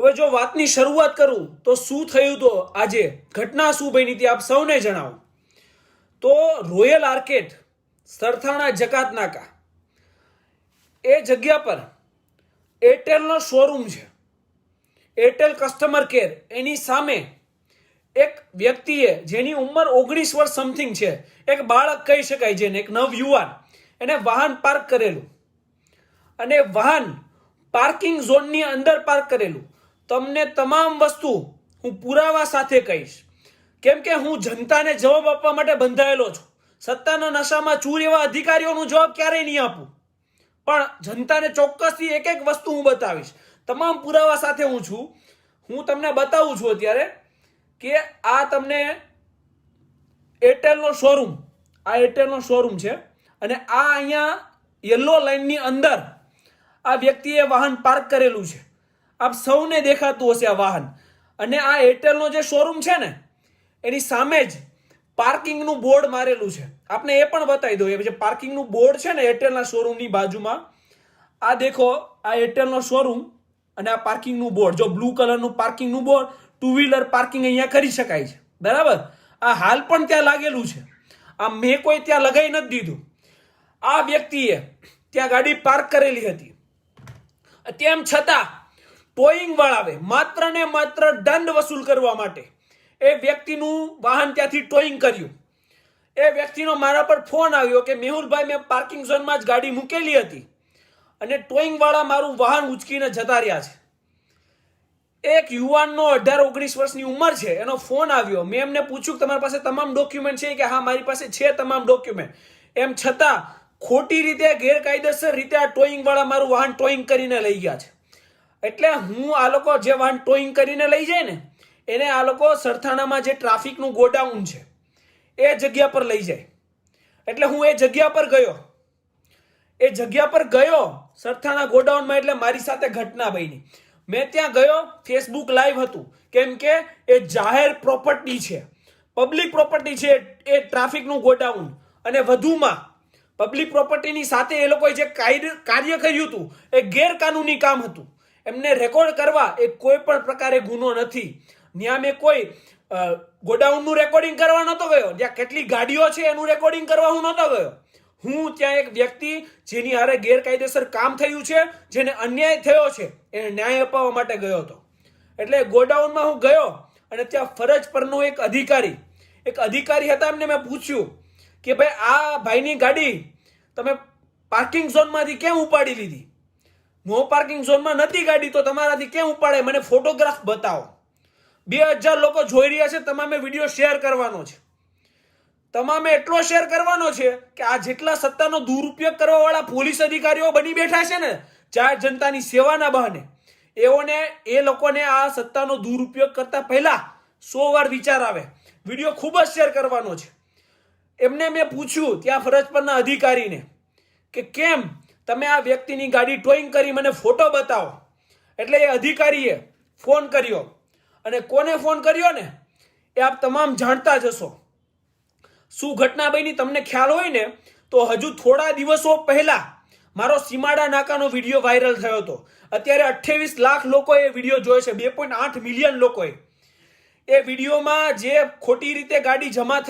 હવે જો વાતની શરૂઆત કરું તો શું થયું તો આજે ઘટના શું બની હતી આપ સૌને જણાવું. તો રોયલ આર્કેડ સરથાણા જકાત નાકા એ જગ્યા પર એરટેલનો શોરૂમ છે. એરટેલ કસ્ટમર કેર એની સામે એક વ્યક્તિએ જેની ઉંમર 19 વર્ષ સમથિંગ છે, એક બાળક કહી શકાય જેને, એક નવયુવાન, એને વાહન પાર્ક કરેલું અને વાહન પાર્કિંગ ઝોનની અંદર પાર્ક કરેલું. તમને તમામ વસ્તુ હું પુરાવા સાથે કહીશ, કેમ કે હું જનતાને જવાબ આપવા માટે બંધાયેલો છું. સત્તાના નશામાં ચૂર એવા અધિકારીઓનો જવાબ ક્યારેય નહીં આપું, પણ જનતાને ચોક્કસથી એક એક વસ્તુ હું બતાવીશ. તમામ પુરાવા સાથે હું છું. હું તમને બતાવું છું અત્યારે કે આ તમને એરટેલનો શોરૂમ, આ એરટેલનો શોરૂમ છે અને આ અહીંયા યલો લાઇનની અંદર આ વ્યક્તિએ વાહન પાર્ક કરેલું છે. આપ સૌને દેખાતું હશે આ વાહન. અને આ એરટેલનો જે શોરૂમ છે ને એની સામે જ પાર્કિંગનું બોર્ડ મારેલું છે. આપને એ પણ બતાવી દો. એ જે પાર્કિંગનું બોર્ડ છે ને એરટેલના શોરૂમની બાજુમાં, આ દેખો, આ એરટેલનો શોરૂમ અને આ પાર્કિંગનું બોર્ડ. જો બ્લુ કલરનું પાર્કિંગનું બોર્ડ, ટુ વ્હીલર પાર્કિંગ અહીંયા કરી શકાય છે, બરાબર. આ હાલ પણ ત્યાં લાગેલું છે. આ મેં કોઈ ત્યાં લગાવી નથી દીધું. આ વ્યક્તિએ ત્યાં ગાડી પાર્ક કરેલી હતી. તેમ છતાં ટોઈંગ વાળાએ માત્ર ને માત્ર દંડ વસૂલ કરવા માટે એ વ્યક્તિનું વાહન ત્યાંથી ટોઈંગ કર્યું. એ વ્યક્તિનો મારા પર ફોન આવ્યો કે મેહુલભાઈ, મેં પાર્કિંગ ઝોનમાં જ ગાડી મૂકેલી હતી અને ટોઈંગ વાળા મારું વાહન ઉચકીને જતા રહ્યા છે. એક યુવાનનો 18-19 વર્ષની ઉંમર છે, એનો ફોન આવ્યો. મેં એમને પૂછ્યું કે તમારી પાસે તમામ ડોક્યુમેન્ટ છે? કે હા, મારી પાસે છે તમામ ડોક્યુમેન્ટ. એમ છતાં ખોટી રીતે, ગેરકાયદેસર રીતે આ ટોઈંગ વાળા મારું વાહન ટોઈંગ કરીને લઈ ગયા છે. એટલે હું આ લોકો જે વાહન ટોઈંગ કરીને લઈ જાય ને એને આ લોકો સરથાણામાં જે ટ્રાફિકનું ગોડાઉન છે એ જગ્યા પર લઈ જાય. એટલે હું એ જગ્યા પર ગયો. એ જગ્યા પર ગયો સરથાણા ગોડાઉનમાં. એટલે મારી સાથે ઘટના બની. મેં ત્યાં ગયો, ફેસબુક લાઈવ હતું, કેમ કે એ જાહેર પ્રોપર્ટી છે, પબ્લિક પ્રોપર્ટી છે એ ટ્રાફિકનું ગોડાઉન. અને વધુમાં પબ્લિક પ્રોપર્ટીની સાથે એ લોકોએ જે કાર્ય કર્યું હતું એ ગેરકાનૂની કામ હતું. એમને રેકોર્ડ કરવા એ કોઈ પણ પ્રકારે ગુનો નથી. ત્યાં મેં કોઈ ગોડાઉનનું રેકોર્ડિંગ કરવા નહોતો ગયો, જ્યાં કેટલી ગાડીઓ છે એનું રેકોર્ડિંગ કરવા હું નહોતો ગયો. હું ત્યાં એક વ્યક્તિ જેની હારે ગેરકાયદેસર કામ થયું છે, જેને અન્યાય થયો છે, એને ન્યાય અપાવવા માટે ગયો હતો. એટલે ગોડાઉનમાં હું ગયો અને ત્યાં ફરજ પરનો એક અધિકારી હતા. એમને મેં પૂછ્યું કે ભાઈ, આ ભાઈની ગાડી તમે પાર્કિંગ ઝોનમાંથી કેમ ઉપાડી લીધી? નો પાર્કિંગ ઝોનમાં નથી ગાડી, તો તમારાથી કેમ ઉપાડે? મને ફોટોગ્રાફ બતાવો. 2000 લોકો જોઈ રહ્યા છે. તમામે વિડીયો શેર કરવાનો છે. તમામે એટલો શેર કરવાનો છે કે આ જેટલા સત્તાનો દુરુપયોગ કરવા વાળા પોલીસ અધિકારીઓ બની બેઠા છે ને જાહેર જનતાની સેવાના બહાને, એ લોકોને આ સત્તાનો દુરુપયોગ કરતા પહેલા 100 વાર વિચાર આવે. વિડીયો ખૂબ જ શેર કરવાનો છે. એમને મેં પૂછ્યું ત્યાં ફરજ પરના અધિકારીને કે કેમ તમે આ વ્યક્તિની ગાડી ટોઈંગ કરી, મને ફોટો બતાવો. એટલે એ અધિકારીએ ફોન કર્યો. અને કોને ફોન કર્યો ને એ આપ તમામ જાણતા જ હશો. શું ઘટના બની તમને ખ્યાલ હોય ને તો હજુ થોડા દિવસો પહેલા મારો સીમાડા નાકાનો વિડીયો વાયરલ થયો હતો. અત્યારે 28 લાખ લોકોએ એ વિડીયો જોયો છે, 2.8 મિલિયન લોકોએ. એ વિડીયોમાં જે ખોટી રીતે ગાડી જમા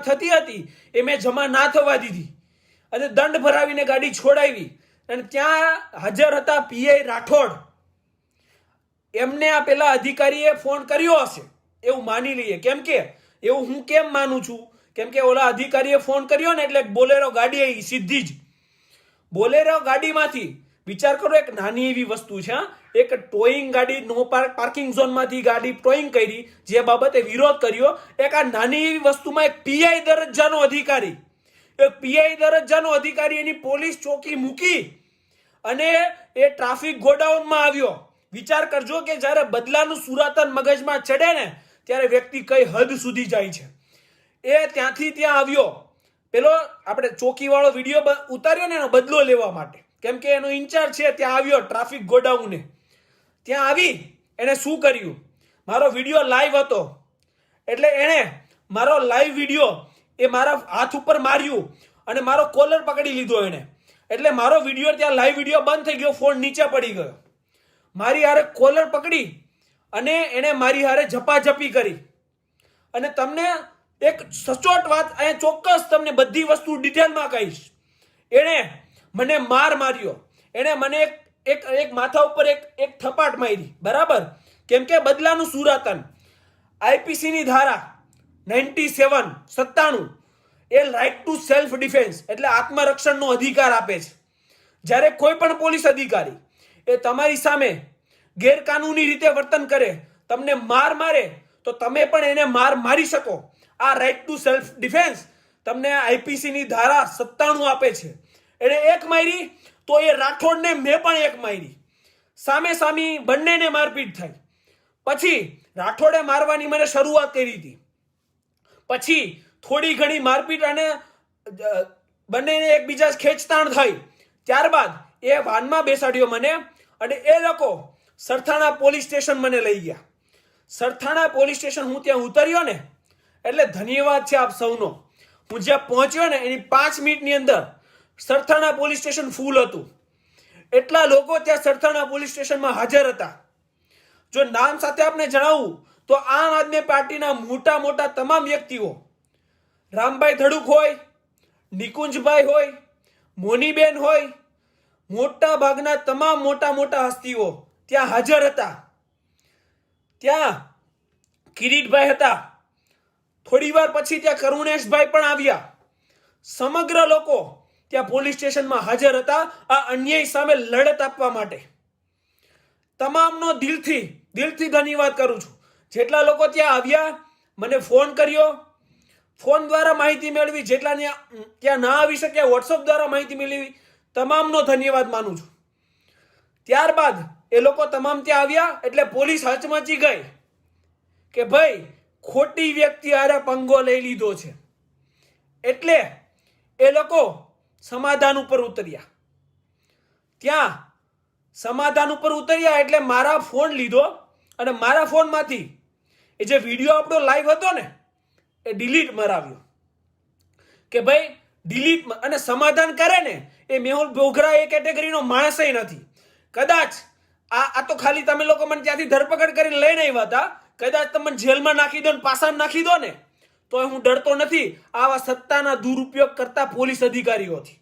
થતી હતી એ મેં જમા ના થવા દીધી અને દંડ ભરાવીને ગાડી છોડાવી. અને ત્યાં હાજર હતા પીઆઈ રાઠોડ. એમને આ પેલા અધિકારીએ ફોન કર્યો હશે એવું માની લઈએ. કેમ કે એવું હું કેમ માનું છું? કેમ કે ઓલા અધિકારીએ ફોન કર્યો ને એટલે બોલેરો ગાડી આવી સીધી જ. બોલેરો ગાડીમાંથી વિચાર કરો, એક નાની એવી વસ્તુ છે, એક ટોઈંગ ગાડી, નો પાર્કિંગ ઝોનમાંથી ગાડી ટોઈંગ કરી, જે બાબતે વિરોધ કર્યો. એક આ નાની એવી વસ્તુમાં એક પીઆઈ દરજ્જાનો અધિકારી એની પોલીસ ચોકી મૂકી અને એ ટ્રાફિક ગોડાઉનમાં આવ્યો. વિચાર કરજો કે જ્યારે બદલાનું સુરાતન મગજમાં ચડે ને ત્યારે વ્યક્તિ કઈ હદ સુધી જાય છે. એ ત્યાંથી ત્યાં આવ્યો. પેલો આપણે ચોકીવાળો વિડીયો ઉતાર્યો ને એનો બદલો લેવા માટે, કેમ કે એનો ઇન્ચાર્જ છે, ત્યાં આવ્યો ટ્રાફિક ગોડાઉને. ત્યાં આવી એને શું કર્યું? મારો વિડીયો લાઈવ હતો એટલે એણે મારો લાઈવ વિડીયો એ મારા હાથ ઉપર માર્યું અને મારો કોલર પકડી લીધો એણે. એટલે મારો વિડીયો ત્યાં લાઈવ વિડીયો બંધ થઈ ગયો, ફોન નીચે પડી ગયો. મારી હારે કોલર પકડી અને એણે મારી હારે ઝપાઝપી કરી. અને તમને એક સચોટ વાત અહીંયા ચોક્કસ તમને બધી વસ્તુ ડિટેલમાં કહીશ. એણે મને માર્યો. એણે મને એક માથા ઉપર એક થપાટ મારી, બરાબર? કેમ કે બદલાનું સુરાતન IPC ની ધારા 97 એ રાઇટ ટુ સેલ્ફ ડિફેન્સ એટલે આત્મરક્ષણનો અધિકાર આપે છે. જ્યારે કોઈ પણ પોલીસ અધિકારી એ તમારી સામે ગેરકાનૂની રીતે વર્તન કરે, તમને મારે તો તમે પણ એને મારી શકો. આ રાઇટ ટુ સેલ્ફ ડિફેન્સ તમને IPC ની ધારા 97 આપે છે. એને એક મારી તો એ રાઠોડને મેં પણ એક મારી. સામે બંનેને મારપીટ થઈ. પછી રાઠોડે મારવાની મને શરૂઆત કરી હતી. પછી થોડી ઘણી મારપીટ અને બંનેને એકબીજા ખેંચતાણ થઈ. ત્યારબાદ એ વાનમાં બેસાડ્યો મને અને એ લોકો સરથાણા પોલીસ સ્ટેશન મને લઈ ગયા. સરથાણા પોલીસ સ્ટેશન હું ત્યાં ઉતર્યો ને એટલે ધન્યવાદ છે આપ સૌનો. હું જ્યાં પહોંચ્યો ને એની 5 મિનિટની અંદર સરથાણા પોલીસ સ્ટેશન ફૂલ હતું. એટલા લોકો ત્યાં સરથાણા પોલીસ સ્ટેશનમાં હાજર હતા. જો નામ સાથે આપને જણાવું તો આમ આદમી પાર્ટીના મોટા તમામ વ્યક્તિઓ, રામભાઈ ધડુક હોય, નિકુંજભાઈ હોય, મોનીબેન હોય, મોટા ભાગના તમામ મોટા હસ્તીઓ ત્યાં હાજર હતા. ત્યાં કિરીટભાઈ હતા. થોડી વાર પછી ત્યાં કરુણેશભાઈ પણ આવ્યા. સમગ્ર લોકો ત્યાં પોલીસ સ્ટેશનમાં હાજર હતા આ અન્યાય સામે લડત આપવા માટે. તમામનો દિલથી ધન્યવાદ કરું છું. જેટલા લોકો ત્યાં આવ્યા, મને ફોન કર્યો, ફોન દ્વારા માહિતી મેળવી, જેટલા ત્યાં ના આવી શક્યા WhatsApp દ્વારા માહિતી મેળવી, તમામનો ધન્યવાદ માનું છું. ત્યારબાદ એ લોકો તમામ ત્યાં આવ્યા એટલે પોલીસ હચમચી ગઈ કે ભાઈ ખોટી વ્યક્તિ હારે પંગો લઈ લીધો છે. એટલે એ લોકો સમાધાન ઉપર ઉતર્યા. ત્યાં સમાધાન ઉપર ઉતર્યા એટલે મારા ફોન લીધો અને મારા ફોનમાંથી એ જે વિડીયો આપણો લાઈવ હતો ને એ ડિલીટ મરાવ્યો કે ભાઈ ડિલીટ. અને સમાધાન કરે ને એ મેહુલ બોગરા એ કેટેગરીનો માણસ નથી. કદાચ આ તો ખાલી તમે લોકો મને ત્યાંથી ધરપકડ કરીને લઈને આવ્યા હતા. કદાચ તમે જેલમાં નાખી દો ને પાસામાં નાખી દો ને તો હું ડરતો નથી આવા સત્તાના દુરુપયોગ કરતા પોલીસ અધિકારીઓથી.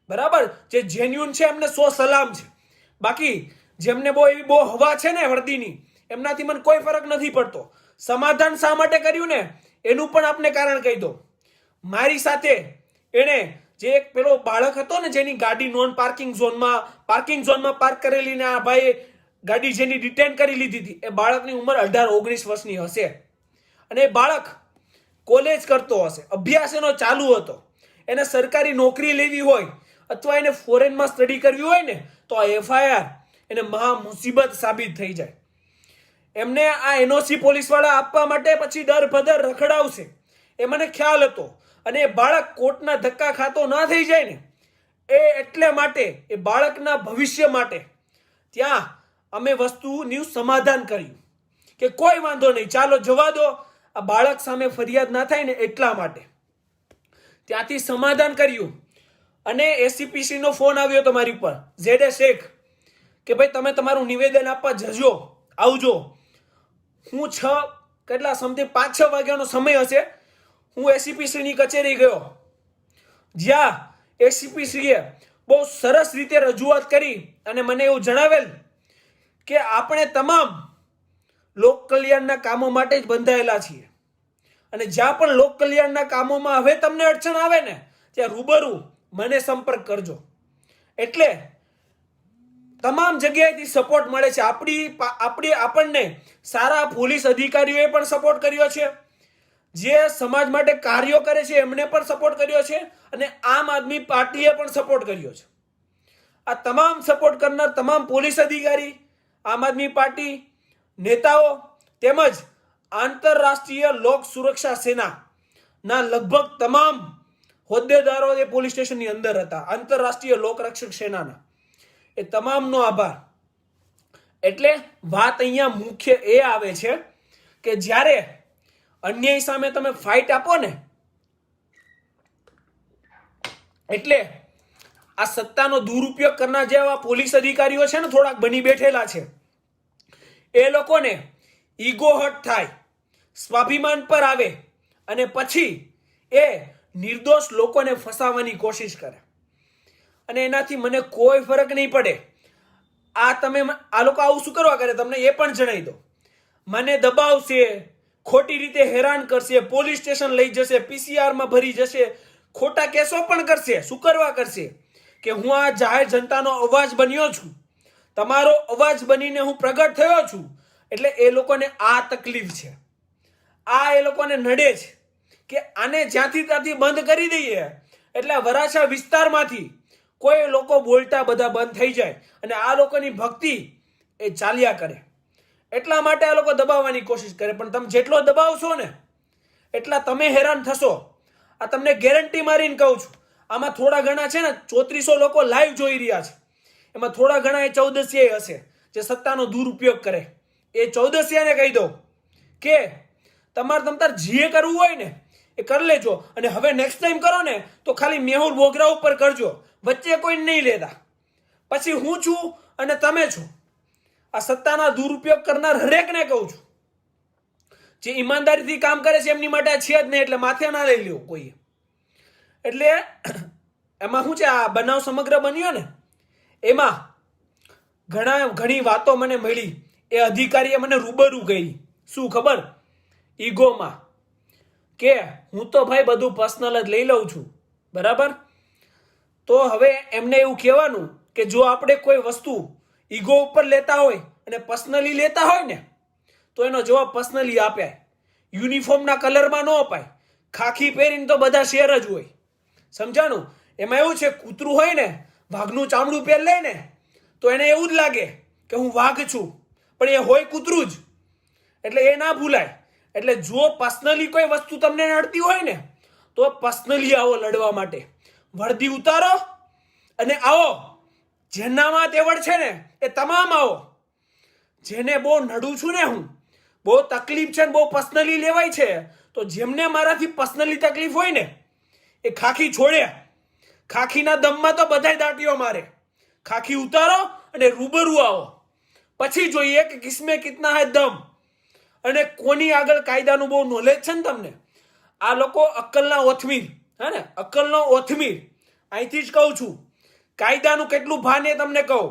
બરાબર? જે જેન્યુન છે એમને 100 સલામ છે. બાકી જેમને બહુ હવા છે ને વર્દીની, એમનાથી મને કોઈ ફરક નથી પડતો. સમાધાન શા માટે કર્યું ને એનું પણ આપને કારણ કહી દો. મારી સાથે એને જે એક પેલો બાળક હતો ને જેની ગાડી નોન પાર્કિંગ ઝોનમાં પાર્ક કરેલી ને આ ભાઈ ગાડી જેની ડિટેન કરી લીધી હતી, એ બાળકની ઉંમર 18-19 વર્ષની હશે. અને એ બાળક કોલેજ કરતો હશે, અભ્યાસ એનો ચાલુ હતો. એને સરકારી નોકરી લેવી હોય અથવા એને ફોરેનમાં સ્ટડી કરવી હોય ને તો આ FIR એને મહા મુસીબત સાબિત થઈ જાય. એમને આ NOC પોલીસવાળા આપવા માટે પછી દર ભદર રખડાવશે એ મને ખ્યાલ હતો. અને એ બાળક કોર્ટના ધક્કા ખાતો ના થઈ જાય ને એટલે માટે એ બાળકના ભવિષ્ય માટે ત્યાં અમે વસ્તુનું સમાધાન કર્યું કે કોઈ વાંધો નહીં, ચાલો જવા દો, આ બાળક સામે ફરિયાદ ના થાય ને એટલા માટે ત્યાંથી સમાધાન કર્યું. અને ACPC નો ફોન આવ્યો તમારી ઉપર, ZA શેખ, કે ભાઈ તમે તમારું નિવેદન આપવા જજો, આવજો. હું 5-6 વાગ્યાનો સમય હશે, હું ACPC ની કચેરી ગયો, જ્યાં ACPC એ બહુ સરસ રીતે રજૂઆત કરી અને મને એવું જણાવેલ કે આપણે તમામ લોક કલ્યાણના કામો માટે જ બંધાયેલા છીએ અને જ્યાં પણ લોક કલ્યાણના કામોમાં હવે તમને અડચણ આવે ને ત્યાં રૂબરૂ મને સંપર્ક કરજો. એટલે તમામ જગ્યાએથી સપોર્ટ મળે છે. આપણને સારા પોલીસ અધિકારીઓએ પણ સપોર્ટ કર્યો છે, જે સમાજ માટે કાર્યો કરે છે એમને પણ સપોર્ટ કર્યો છે અને આમ આદમી પાર્ટીએ પણ સપોર્ટ કર્યો છે. આ તમામ સપોર્ટ કરનાર તમામ પોલીસ અધિકારી, આમ આદમી પાર્ટી નેતાઓ તેમજ આંતરરાષ્ટ્રીય લોક સુરક્ષા સેનાના લગભગ તમામ હોદ્દેદારો એ પોલીસ સ્ટેશનની અંદર હતા. આંતરરાષ્ટ્રીય લોકરક્ષક સેનાના એ તમામનો આભાર. એટલે વાત અહીંયા મુખ્ય એ આવે છે કે જ્યારે અન્યાય સામે તમે ફાઇટ આપો ને એટલે આ સત્તાનો દુરુપયોગ કરનાર જેવા પોલીસ અધિકારીઓ છે ને થોડાક બની બેઠેલા છે, એ લોકોને ઈગો હર્ટ થાય, સ્વાભિમાન પર આવે અને પછી એ નિર્દોષ લોકોને ફસાવવાની કોશિશ કરે અને એનાથી મને કોઈ ફરક નહીં પડે. આ લોકો આવું શું કરવા કરે તમને એ પણ જણાવી દો. મને દબાવશે, ખોટી રીતે હેરાન કરશે, પોલીસ સ્ટેશન લઈ જશે, પીસીઆરમાં ભરી જશે, ખોટા કેસો પણ કરશે. શું કરવા કરશે? કે હું આ જાહેર જનતાનો અવાજ બન્યો છું, તમારો અવાજ બનીને હું પ્રગટ થયો છું, એટલે એ લોકોને આ તકલીફ છે, આ એ લોકોને નડે છે કે આને જ્યાંથી ત્યાંથી બંધ કરી દઈએ એટલે વરાછા વિસ્તારમાંથી કોઈ લોકો બોલતા બધા બંધ થઈ જાય અને આ લોકોની ભક્તિ એ ચાલ્યા કરે. એટલા માટે આ લોકો દબાવવાની કોશિશ કરે. પણ તમે જેટલો દબાવશો ને એટલા તમે હેરાન થશો. આ તમને ગેરંટી મારીને કહું છું. આમાં થોડા ઘણા છે ને 3400 લોકો લાઈવ જોઈ રહ્યા છે, એમાં થોડા ઘણા એ 1400 હશે જે સત્તાનો દુરુપયોગ કરે. એ 1400ને કહી દો કે તમારે જે કરવું હોય ને એ કરી લેજો અને હવે નેક્સ્ટ ટાઈમ કરો ને તો ખાલી મેહુલ બોગરા ઉપર કરજો, વચ્ચે કોઈ નહીં લેતા. પછી હું છું અને તમે છો. આ સત્તાના દુરુપયોગ કરનાર હરેકને કહું છું, જે ઈમાનદારીથી કામ કરે છે એમની માટે છે જ નહીં, એટલે માથે ના લઈ લ્યો કોઈએ. એટલે એમાં શું છે, આ બનાવ સમગ્ર બન્યો ને એમાં ઘણી વાતો મને મળી. એ અધિકારીએ મને રૂબરૂ કહી. શું ખબર? ઈગોમાં કે હું તો ભાઈ બધું પર્સનલ જ લઈ લઉં છું, બરાબર. તો હવે એમને એવું કહેવાનું કે જો આપણે કોઈ વસ્તુ ઈગો ઉપર લેતા હોય અને પર્સનલી લેતા હોય ને તો એનો જવાબ પર્સનલી આપાય. યુનિફોર્મના કલરમાં ન અપાય. ખાખી પહેરીને તો બધા શેર જ હોય, સમજાણું? એમાં એવું છે, કૂતરું હોય ને વાઘનું ચામડું પહેર લે ને તો એને એવું જ લાગે કે હું વાઘ છું, પણ એ હોય કૂતરું જ. એટલે એ ના ભૂલાય. એટલે જો પર્સનલી કોઈ વસ્તુ તમને નડતી હોય ને તો પર્સનલી આવો લડવા માટે. વર્દી ઉતારો અને આવો. જેનામાં તેવડ છે ને એ તમામ આવો. જેને બહુ નડું છું ને હું, બહુ તકલીફ છે ને બહુ પર્સનલી લેવાય છે, તો જેમને મારાથી પર્સનલી તકલીફ હોય ને એ ખાખી છોડે. ખાખીના દમમાં તો બધાય દાટીઓ મારે. ખાખી ઉતારો અને રૂબરૂ આવો. પછી જોઈએ કે કિસમે કિતના હે દમ અને કોની આગળ કાયદાનું બહુ નોલેજ છે ને તમને. આ લોકો અક્કલના ઓથમીર, હે ને, અક્કલનો ઓથમીર. અહીંથી જ કહું છું, કાયદાનું કેટલું ભાન એ તમને કહું.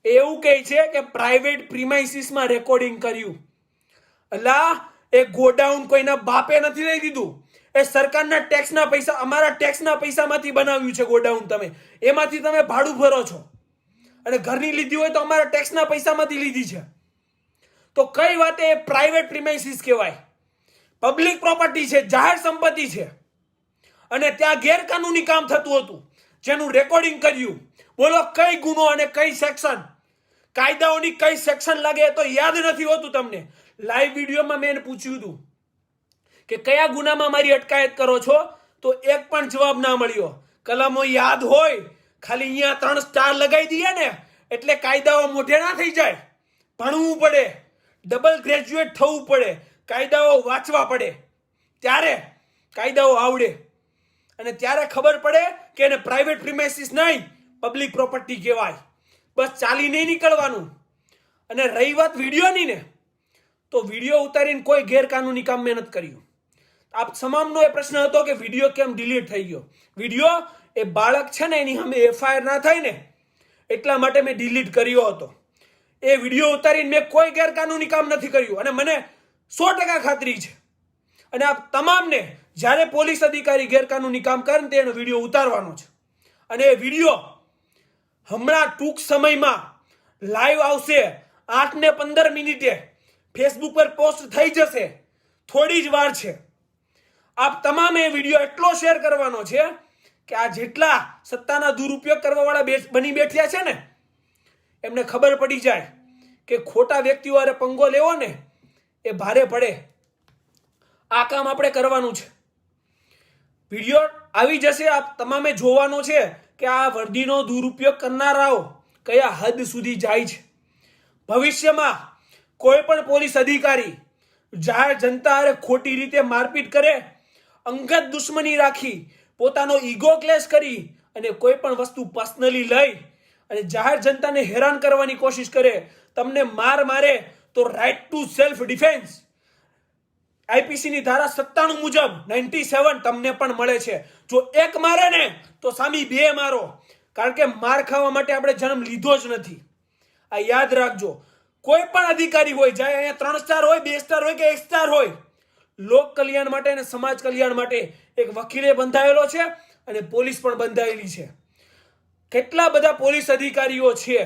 એવું કહે છે કે પ્રાઇવેટ પ્રિમાઇસીસમાં રેકોર્ડિંગ કર્યું. અલા એ ગોડાઉન કોઈના બાપે નથી લઈ દીધું. એ સરકારના ટેક્સના પૈસા, અમારા ટેક્સના પૈસામાંથી બનાવ્યું છે ગોડાઉન. તમે એમાંથી તમે ભાડું ભરો છો અને ઘરની લીધી હોય તો અમારા ટેક્સના પૈસામાંથી લીધી છે. તો કઈ વાતે એ પ્રાઇવેટ પ્રિમાઇસીસ કહેવાય? પબ્લિક પ્રોપર્ટી છે, જાહેર સંપત્તિ છે અને ત્યાં ગેરકાનૂની કામ થતું હતું જેનું રેકોર્ડિંગ કર્યું. બોલો કઈ ગુનો અને કઈ સેક્શન? કાયદાઓની કઈ સેક્શન લાગે તો યાદ નથી હોતું તમને. લાઈવ વિડીયોમાં મેં એને પૂછ્યું હતું કે કયા ગુનામાં મારી અટકાયત કરો છો, તો એક પણ જવાબ ના મળ્યો. કલમો યાદ હોય, ખાલી અહીંયા 3 સ્ટાર લગાવી દઈએ ને એટલે કાયદાઓ મોઢે ના થઈ જાય. ભણવું પડે, ડબલ ગ્રેજ્યુએટ થવું પડે, કાયદાઓ વાંચવા પડે, ત્યારે કાયદાઓ આવડે અને ત્યારે ખબર પડે કે એને પ્રાઇવેટ પ્રિમાઇસીસ નહીં, પબ્લિક પ્રોપર્ટી કહેવાય. બસ ચાલી નહીં નીકળવાનું. અને રહી વાત વિડીયોની ને, તો વિડીયો ઉતારીને કોઈ ગેરકાનૂની કામ મેં નથી કર્યું. આપ તમામનો એ પ્રશ્ન હતો કે વિડીયો કેમ ડિલીટ થઈ ગયો. વિડીયો એ બાળક છે ને એની સામે એફઆઈઆર ના થાય ને એટલા માટે મેં ડિલીટ કર્યો હતો. એ વિડીયો ઉતારીને મેં કોઈ ગેરકાનૂની કામ નથી કર્યું અને મને 100% ખાતરી છે. અને આપ તમામને જ્યારે પોલીસ અધિકારી ગેરકાનૂની કામ કરે ને તેનો વિડીયો ઉતારવાનો છે અને એ વિડીયો હમણાં ટૂંક સમયમાં લાઈવ આવશે. 8 ને 15 મિનિટે ફેસબુક પર પોસ્ટ થઈ જશે. થોડી જ વાર છે. આપ તમામે એ વિડીયો એટલો શેર કરવાનો છે કે આ જેટલા સત્તાના દુરુપયોગ કરવા વાળા બની બેઠ્યા છે ને એમને ખબર પડી જાય કે ખોટા વ્યક્તિઓ હારે પંગો લેવો ને એ ભારે પડે. આ કામ આપણે કરવાનું છે. વિડીયો આવી જશે, આપ તમામે જોવાનો છે કે આ વર્દીનો દુરુપયોગ કરનારાઓ કયા હદ સુધી જાય છે. ભવિષ્યમાં કોઈ પણ પોલીસ અધિકારી જાહેર જનતા હારે ખોટી રીતે મારપીટ કરે, અંગત દુશ્મની રાખી, પોતાનો ઈગો ક્લેશ કરી અને કોઈ પણ વસ્તુ પર્સનલી લઈ અને જાહેર જનતાને હેરાન કરવાની કોશિશ કરે, તમને મારે તો રાઇટ ટુ સેલ્ફ ડિફેન્સ આઈપીસીની ધારા 97 મુજબ 97 તમને પણ મળે છે. જો એક મારે ને તો સામી બે મારો, કારણ કે માર ખાવા માટે આપણે જન્મ લીધો જ નથી. આ યાદ રાખજો. કોઈ પણ અધિકારી હોય, ચાહે અહીંયા 3 સ્ટાર હોય, 2 સ્ટાર હોય કે 1 સ્ટાર હોય, લોક કલ્યાણ માટે અને સમાજ કલ્યાણ માટે એક વકીલે બંધાયેલો છે અને પોલીસ પણ બંધાયેલી છે. કેટલા બધા પોલીસ અધિકારીઓ છે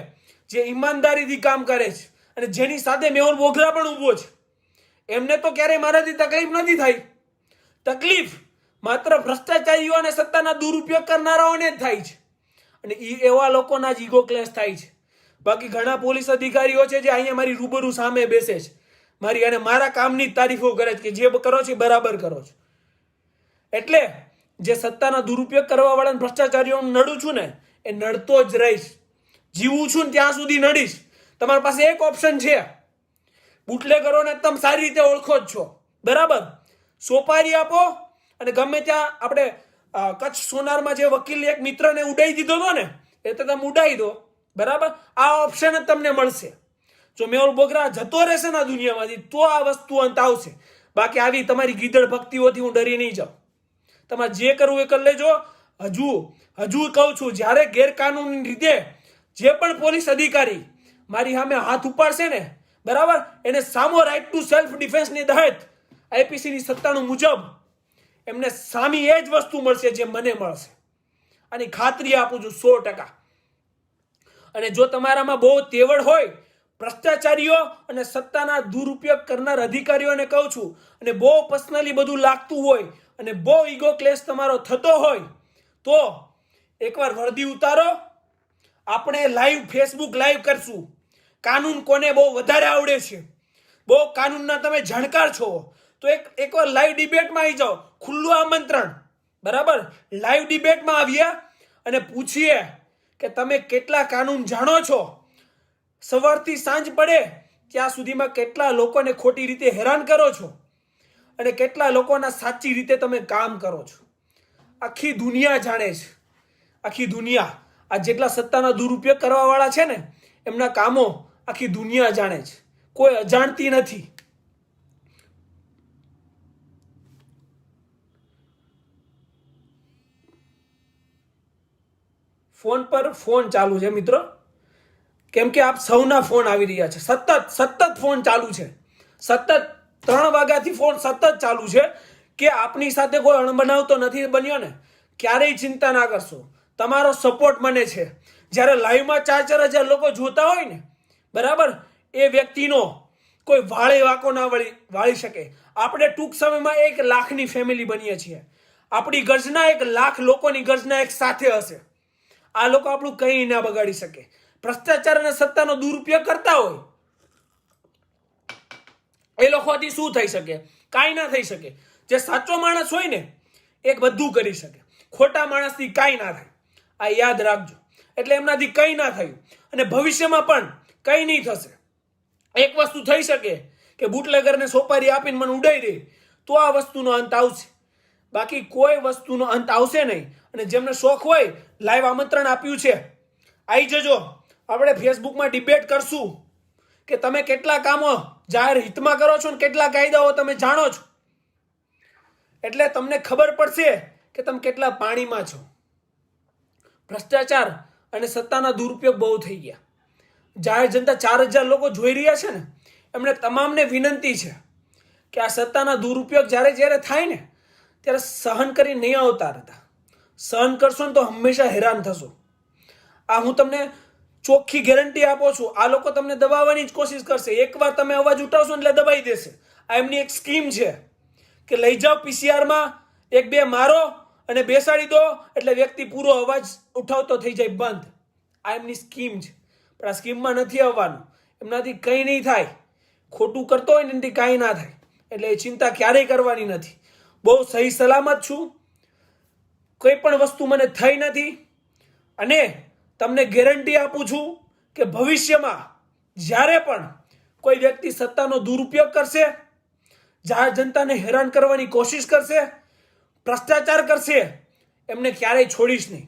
જે ઈમાનદારીથી કામ કરે છે અને જેની સાથે મેહુલ બોગરા પણ ઊભો છે. એમને તો ક્યારેય મારાથી તકલીફ નથી થઈ. તકલીફ માત્ર ભ્રષ્ટાચારીઓ અને સત્તાના દુરુપયોગ કરનારાઓને જ થાય છે અને એવા લોકોના જ ઈગો ક્લેશ થાય છે. બાકી ઘણા પોલીસ અધિકારીઓ છે જે અહીંયા મારી રૂબરૂ સામે બેસે છે, મારી અને મારા કામની તારીફો કરે છે કે જે કરો છો બરાબર કરો છો. એટલે જે સત્તાના દુરુપયોગ કરવા વાળા ભ્રષ્ટાચારીઓ નડું છું ને, એ નડતો જ રહીશ. જીવું છું ને ત્યાં સુધી નડીશ. તમારી પાસે એક ઓપ્શન છે, બુટલેગરોને તમે સારી રીતે ઓળખો જ છો, બરાબર? સોપારી આપો અને ગમે ત્યાં આપણે કચ્છ સોનારમાં જે વકીલ એક મિત્રને ઉડાઈ દીધો હતો ને, એ તો તમે ઉડાઈ દો, બરાબર? આ ઓપ્શન જ તમને મળશે. જો મેહુલ બોગરા જતો રહેશે ને દુનિયામાંથી તો આ વસ્તુ અંત આવશે. બાકી આવી તમારી ગીદડ ભક્તિઓથી હું ડરી નહીં જાઉં. તમારે જે કરવું એ કરી લેજો. હજુ કહું છું, જ્યારે ગેરકાનૂની રીતે જે પણ પોલીસ અધિકારી મારી સામે હાથ ઉપાડશે ને, બરાબર, એને સામો રાઇટ ટુ સેલ્ફ ડિફેન્સની તહેત આઈપીસીની 97 મુજબ એમને સામી એ જ વસ્તુ મળશે જે મને મળશે. આની ખાતરી આપું છું 100%. અને જો તમારામાં બહુ તેવડ હોય, ભ્રષ્ટાચારીઓ અને સત્તાના દુરુપયોગ કરનાર અધિકારીઓને કહું છું, અને બહુ પર્સનલી બધું લાગતું હોય અને બહુ ઈગો ક્લેશ તમારો થતો હોય, તો એકવાર વર્દી ઉતારો. આપણે લાઈવ ફેસબુક લાઈવ કરશું. કાનૂન કોને બહુ વધારે આવડે છે, બહુ કાનૂનના તમે જાણકાર છો, તો એકવાર લાઈવ ડિબેટમાં આવી જાઓ. ખુલ્લું આમંત્રણ, બરાબર? લાઈવ ડિબેટમાં આવીએ અને પૂછીએ કે તમે કેટલા કાનૂન જાણો છો. સવારથી સાંજ પડે ત્યાં સુધીમાં કેટલા લોકોને ખોટી રીતે હેરાન કરો છો અને કેટલા લોકોના સાચી રીતે તમે કામ કરો છો. આખી દુનિયા જાણે છે, આખી દુનિયા. આ જેટલા સત્તાના દુરુપયોગ કરવા વાળા છે ને, એમના કામો આખી દુનિયા જાણે છે, કોઈ અજાણતી નથી. ફોન પર ફોન ચાલુ છે મિત્રો, કેમ કે આપ સૌના ફોન આવી રહ્યા છે. સતત ફોન ચાલુ છે. સતત 3 વાગ્યાથી ફોન સતત ચાલુ છે કે આપની સાથે કોઈ અણબનાવ તો નથી બન્યો ને? ક્યારેય ચિંતા ના કરશો. તમારો સપોર્ટ મને છે. જ્યારે લાઈવમાં 4-4 હજાર લોકો જોતા હોય ને, બરાબર, એ વ્યક્તિનો કોઈ વાળે વાંકો ના વાળી શકે. આપણે ટૂંક સમયમાં 1 લાખની ફેમિલી બનીએ છીએ. આપણી ગર્જના 1 લાખ લોકોની ગર્જના એક સાથે હશે. આ લોકો આપણું કંઈ ના બગાડી શકે. ભ્રષ્ટાચાર અને સત્તાનો દુરુપયોગ કરતા હોય, એ લોકોથી શું થઈ શકે? કાંઈ ના થઈ શકે. જે સાચો માણસ હોય ને, એક બધું કરી શકે. ખોટા માણસથી કાંઈ ના થાય. આ યાદ રાખજો. એટલે એમનાથી કંઈ ના થયું અને ભવિષ્યમાં પણ કંઈ નહીં થશે. એક વસ્તુ થઈ શકે કે બુટલેગરને સોપારી આપીને મને ઉડાઈ દે, તો આ વસ્તુનો અંત આવશે. બાકી કોઈ વસ્તુનો અંત આવશે નહીં. અને જેમને શોખ હોય, લાઈવ આમંત્રણ આપ્યું છે, આવી જજો. આપણે ફેસબુકમાં ડિબેટ કરશું કે તમે કેટલા કામો જાહેર હિતમાં કરો છો ને કેટલા કાયદાઓ તમે જાણો છો. એટલે તમને ખબર પડશે કે તમે કેટલા પાણીમાં છો. ભ્રષ્ટાચાર અને સત્તાના દુરુપયોગ બહુ થઈ ગયા. જાહેર જનતા 4000 લોકો જોઈ રહ્યા છે ને, એમને તમામને વિનંતી છે કે આ સત્તાના દુરુપયોગ જ્યારે થાય ને, ત્યારે સહન કરી નહીં આવતા હતા. સહન કરશો ને તો હંમેશા હેરાન થશો. આ હું તમને ચોખ્ખી ગેરંટી આપું છું. આ લોકો તમને દબાવવાની જ કોશિશ કરશે. એકવાર તમે અવાજ ઉઠાવશો એટલે દબાઈ દેશે. આ એમની એક સ્કીમ છે કે લઈ જાઓ પીસીઆરમાં 1-2 મારો અને બેસાડી દો એટલે વ્યક્તિ પૂરો અવાજ ઉઠાવતો થઈ જાય બંધ. આ એમની સ્કીમ છે. પણ આ સ્કીમમાં નથી આવવાનું. એમનાથી કંઈ નહીં થાય. ખોટું કરતો હોય ને એનાથી કાંઈ ના થાય. એટલે એ ચિંતા ક્યારેય કરવાની નથી. બહુ સહી સલામત છું. કોઈ પણ વસ્તુ મને થઈ નથી. અને તમને ગેરંટી આપું છું કે ભવિષ્યમાં જ્યારે પણ કોઈ વ્યક્તિ સત્તાનો દુરુપયોગ કરશે, જાહેર જનતાને હેરાન કરવાની કોશિશ કરશે, ભ્રષ્ટાચાર કરશે, એમને ક્યારેય છોડીશ નહીં.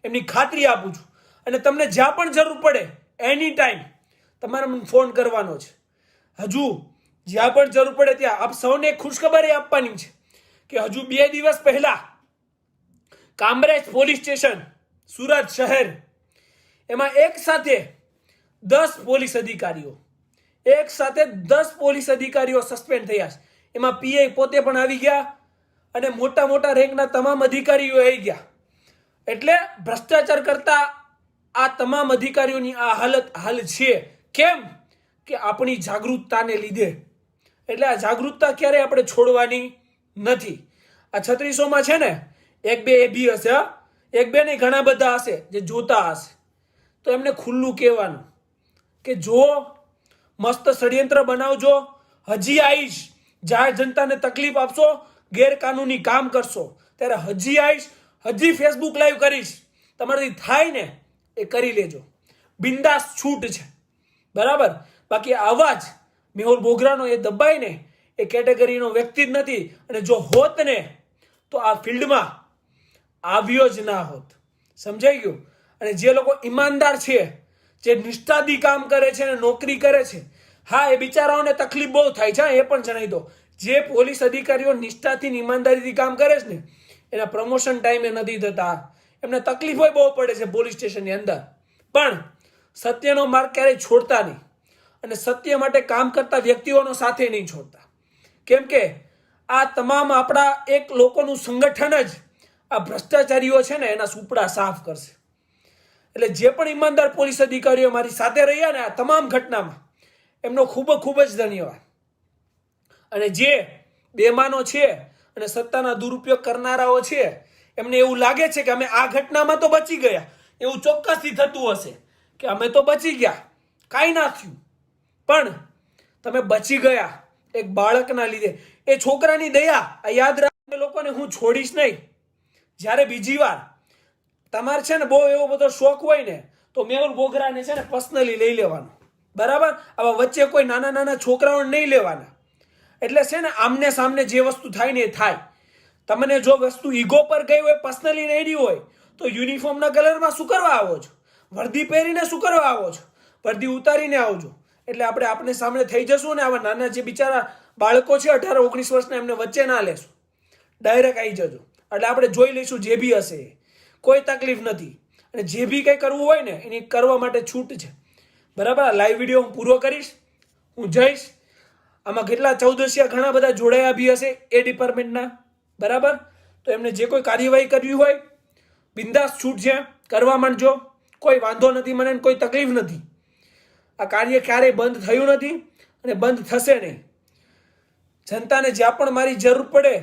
એમની ખાતરી આપું છું. અને તમને જ્યાં પણ જરૂર પડે એની ટાઈમ તમારે મને ફોન કરવાનો છે. હજુ જ્યાં પણ જરૂર પડે ત્યાં આપ સૌને ખુશખબર એ આપવાની છે કે હજુ 2 દિવસ પહેલા કામરેજ પોલીસ સ્ટેશન સુરત શહેર એમાં એક સાથે 10 પોલીસ અધિકારીઓ સસ્પેન્ડ થયા છે. એમાં પીઆઈ પોતે પણ આવી ગયા અને મોટા મોટા રેન્કના તમામ અધિકારીઓ આવી ગયા. એટલે ભ્રષ્ટાચાર કરતા આ તમામ અધિકારીઓની આ હાલ છે. કેમ કે આપણી જાગૃતતાને લીધે. એટલે આ જાગૃતતા ક્યારે આપણે છોડવાની નથી. આ 3600માં છે ને 1-2 એ બી હશે, 1-2 નહીં ઘણા બધા હશે જે જોતા હશે. તો એમને ખુલ્લું કહેવાનું કે જો મસ્ત ષડયંત્ર બનાવજો, હજી આવીશ, જાહેર જનતાને તકલીફ આપશો, ગેરકાનૂની કામ કરશો ત્યારે હજી આવીશ, હજી ફેસબુક લાઈવ કરીશ. તમારાથી થાય ને એ કરી લેજો. બિંદાસ છૂટ છે, બરાબર. બાકી આવાજ મેહુલ બોગરાનો એ દબાય ને એ કેટેગરીનો વ્યક્તિ જ નથી. અને જો હોત ને તો આ ફિલ્ડમાં આવ્યો જ ના હોત. સમજાઈ ગયું? અને જે લોકો ઈમાનદાર છે, જે નિષ્ઠાથી કામ કરે છે અને નોકરી કરે છે, હા એ બિચારાઓને તકલીફ બહુ થાય છે, એ પણ જણાવી દો. જે પોલીસ અધિકારીઓ નિષ્ઠાથી ઈમાનદારીથી કામ કરે છે ને એના પ્રમોશન ટાઈમે નથી થતા. એમને તકલીફો બહુ પડે છે પોલીસ સ્ટેશનની અંદર. પણ સત્યનો માર્ગ ક્યારેય છોડતા નહીં અને સત્ય માટે કામ કરતા વ્યક્તિઓનો સાથે નહીં છોડતા. કેમ કે આ તમામ આપણા એક લોકોનું સંગઠન જ આ ભ્રષ્ટાચારીઓ છે ને એના સુપડા સાફ કરશે. એટલે જે પણ ઈમાનદાર પોલીસ અધિકારીઓ મારી સાથે રહ્યા ને આ તમામ ઘટનામાં એમનો ખૂબ જ ધન્યવાદ. અને જે બેમાનો છે અને સત્તાના દુરુપયોગ કરનારાઓ છે એમને એવું લાગે છે કે અમે આ ઘટનામાં તો બચી ગયા, એવું ચોક્કસથી થતું હશે કે અમે તો બચી ગયા, કાંઈ ના થયું. પણ તમે બચી ગયા એક બાળકના લીધે. એ છોકરાની દયા આ યાદ રાખે લોકોને, હું છોડીશ નહીં. જ્યારે બીજી વાર તમારે છે ને બહુ એવો બધો શોખ હોય ને તો મેહુલ બોગરાને છે ને પર્સનલી લઈ લેવાનો, બરાબર. આવા વચ્ચે કોઈ નાના છોકરાઓને નહીં લેવાના. એટલે છે ને આમને સામને જે વસ્તુ થાય ને એ થાય. તમને જો વસ્તુ ઈગો પર ગઈ હોય, પર્સનલી રેડી હોય તો યુનિફોર્મના કલરમાં શું કરવા આવો છો? વર્દી પહેરીને શું કરવા આવો છો? વર્દી ઉતારીને આવજો. એટલે આપણે આપને સામે થઈ જશું ને આવા નાના જે બિચારા બાળકો છે 18-19 વર્ષના એમને વચ્ચે ના લેશું, ડાયરેક્ટ આવી જજો. એટલે આપણે જોઈ લઈશું જે બી હશે, કોઈ તકલીફ નથી. અને જે બી કંઈ કરવું હોય ને એની કરવા માટે છૂટ છે, બરાબર. લાઈવ વિડીયો હું પૂરો કરીશ, હું જઈશ. આમાં કેટલા 14 ઘણા બધા જોડાયા બી હશે એ ડિપાર્ટમેન્ટના, બરાબર. તો એમને જે કોઈ કાર્યવાહી કરવી હોય બિંદાસ છૂટ છે, કરવા માંડજો. કોઈ વાંધો નથી, મને કોઈ તકલીફ નથી. આ કાર્ય ક્યારેય બંધ થયું નથી અને બંધ થશે નહીં. જનતાને જ્યાં પણ મારી જરૂર પડે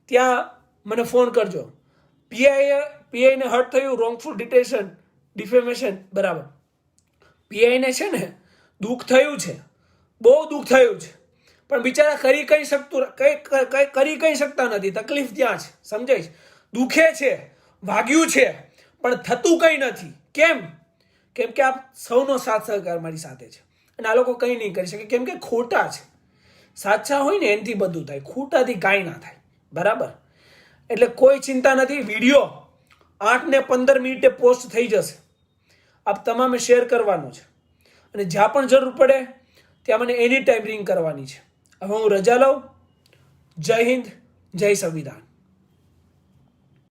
ત્યાં મને ફોન કરજો. પીઆઈને હર્ટ થયું, રોંગફુલ ડિટેશન, ડિફેમેશન, બરાબર. પીઆઈને છે ને દુઃખ થયું છે, બહુ દુઃખ થયું છે, પણ બિચારા કરી કઈ શકતા નથી. તકલીફ ત્યાં છે, સમજાય છે. દુખે છે, વાગ્યું છે, પણ થતું કંઈ નથી. કેમ કે આપ સૌનો સાથ સહકાર મારી સાથે છે અને આ લોકો કંઈ નહીં કરી શકે કેમ કે ખોટા છે. સાચા હોય ને એનાથી બધું થાય, ખોટાથી કાંઈ ના થાય, બરાબર. એટલે કોઈ ચિંતા નથી. વિડીયો 8 ને 15 મિનિટે પોસ્ટ થઈ જશે. આપ તમામે શેર કરવાનો છે અને જ્યાં પણ જરૂર પડે ત્યાં મને એની ટાઈમ રિંગ કરવાની છે. હવે હું રજા લઉં. જય હિન્દ, જય સંવિધાન.